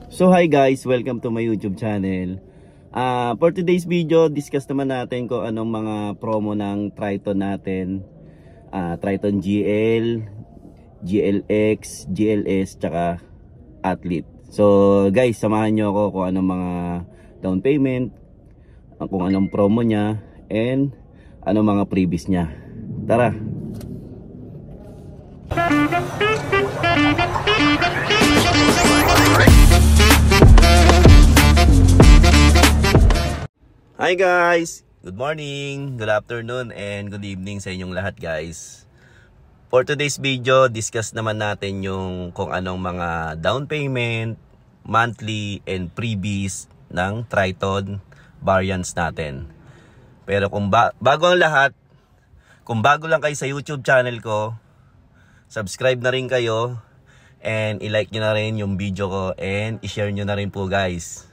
So hi guys, welcome to my YouTube channel. For today's video, discuss naman natin kung anong mga promo ng Triton natin. Triton GL, GLX, GLS, tsaka Athlete. So guys, samahan nyo ako kung anong mga down payment, kung anong promo nya, and anong mga freebies nya. Tara! Hi guys! Good morning, good afternoon, and good evening sa inyong lahat guys. For today's video, discuss naman natin yung kung anong mga down payment, monthly, and freebies ng Triton variants natin. Pero kung bago ang lahat, kung bago lang kayo sa YouTube channel ko, subscribe na rin kayo, and i-like nyo na rin yung video ko, and i-share nyo na rin po guys,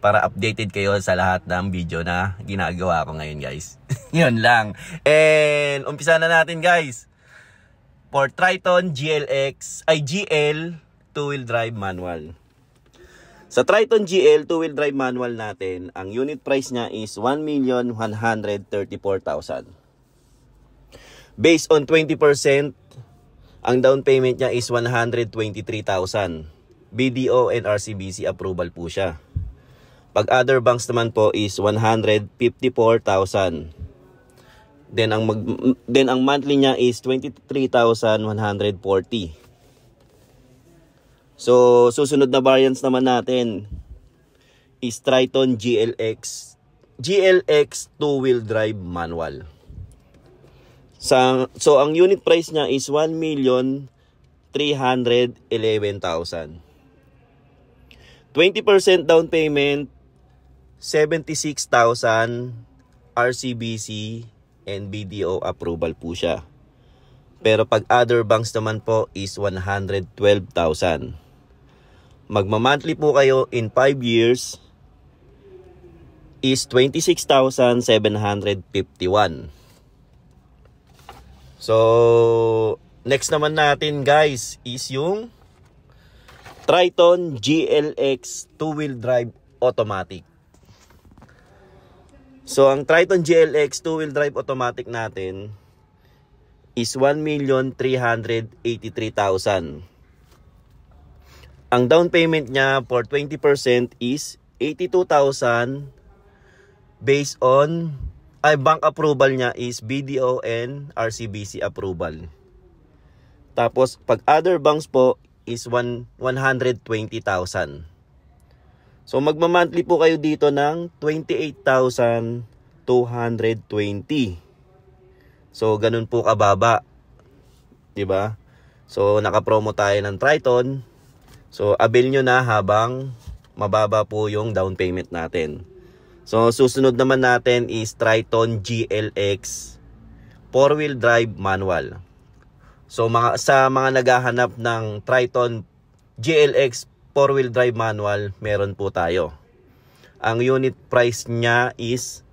para updated kayo sa lahat ng video na ginagawa ko ngayon guys. Yun lang. And umpisa na natin guys. For Triton GL 2-wheel drive manual. Sa Triton GL 2-wheel drive manual natin, ang unit price niya is 1,134,000. Based on 20%, ang down payment niya is 123,000. BDO and RCBC approval po siya. Pag other banks naman po is 154,000. Then ang monthly niya is 23,140. So susunod na variants naman natin is Triton GLX 2-wheel drive manual. So ang unit price niya is 1,311,000. 20% down payment, 76,000 RCBC and BDO approval po siya. Pero pag other banks naman po is 112,000. Magma-monthly po kayo in 5 years is 26,751. So next naman natin guys is yung Triton GLX 2-wheel drive automatic. So ang Triton GLX 2-wheel drive automatic natin is 1,383,000. Ang down payment niya for 20% is 82,000 based on bank approval niya is BDO and RCBC approval. Tapos pag other banks po is 120,000. So magma-monthly po kayo dito ng 28,220. So ganun po kababa. 'Di ba? So naka-promo tayo ng Triton. So avail nyo na habang mababa po yung down payment natin. So susunod naman natin is Triton GLX 4-wheel drive manual. So sa mga naghahanap ng Triton GLX 4-wheel drive manual, meron po tayo. Ang unit price niya is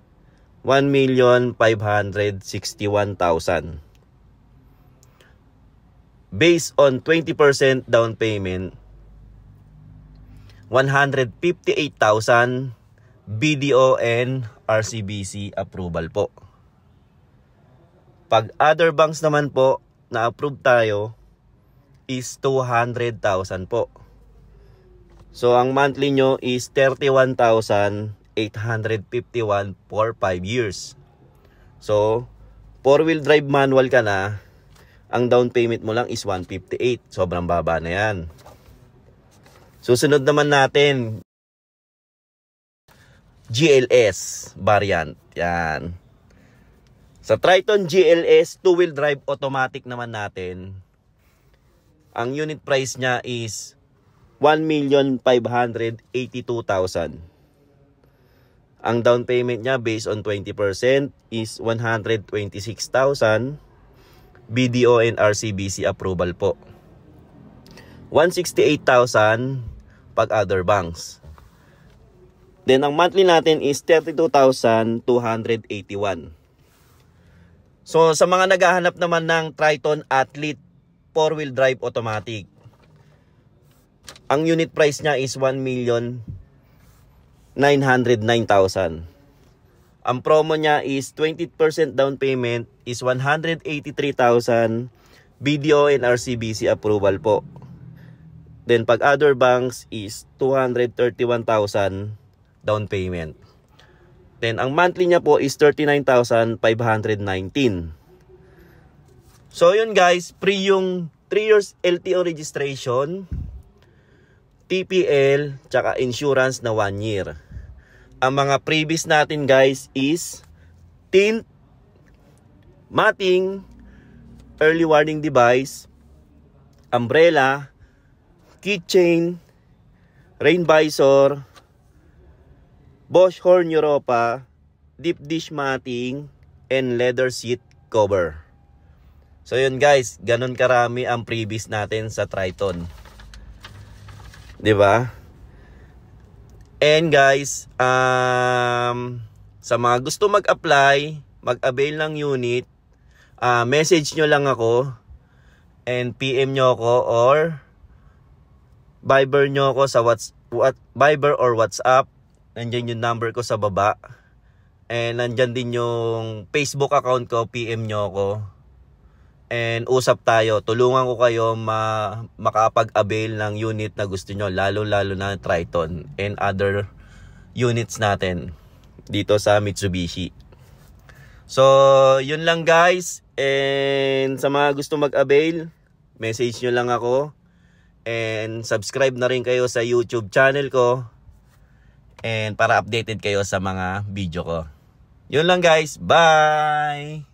1,561,000. Based on 20% down payment, 158,000 BDO and RCBC approval po. Pag other banks naman po na approve tayo is 200,000 po. So ang monthly nyo is 31,851 for 5 years. So 4-wheel drive manual ka na, ang down payment mo lang is 158. Sobrang baba na yan. Susunod naman natin GLS variant. Yan. Sa Triton GLS 2-wheel drive automatic naman natin, ang unit price niya is 1,582,000. Ang down payment niya based on 20% is 126,000. BDO and RCBC approval po. 168,000 pag other banks. Then ang monthly natin is 32,281. So sa mga naghahanap naman ng Triton Athlete 4-wheel drive automatic, Ang unit price niya is 1,909,000. Ang promo niya is 20% down payment is 183,000. BDO and RCBC approval po. Then pag other banks is 231,000 down payment. Then ang monthly niya po is 39,519. So yun guys, free yung 3 years LTO registration, TPL, tsaka insurance na 1 year. Ang mga previous natin guys is tint, matting, early warning device, umbrella, keychain, rain visor, Bosch Horn Europa, deep dish matting, and leather seat cover. So yun guys, ganun karami ang previous natin sa Triton. 'Di ba? And guys, sa mga gusto mag-apply, mag-avail ng unit, message nyo lang ako and PM nyo ako or Viber nyo ako sa Viber or WhatsApp. Nandyan yung number ko sa baba. And nandyan din yung Facebook account ko, PM nyo ako. And usap tayo, tulungan ko kayo makapag-avail ng unit na gusto nyo, lalo-lalo na Triton and other units natin dito sa Mitsubishi. So, yun lang guys. And sa mga gusto mag-avail, message nyo lang ako. And subscribe na rin kayo sa YouTube channel ko. And para updated kayo sa mga video ko. Yun lang guys. Bye!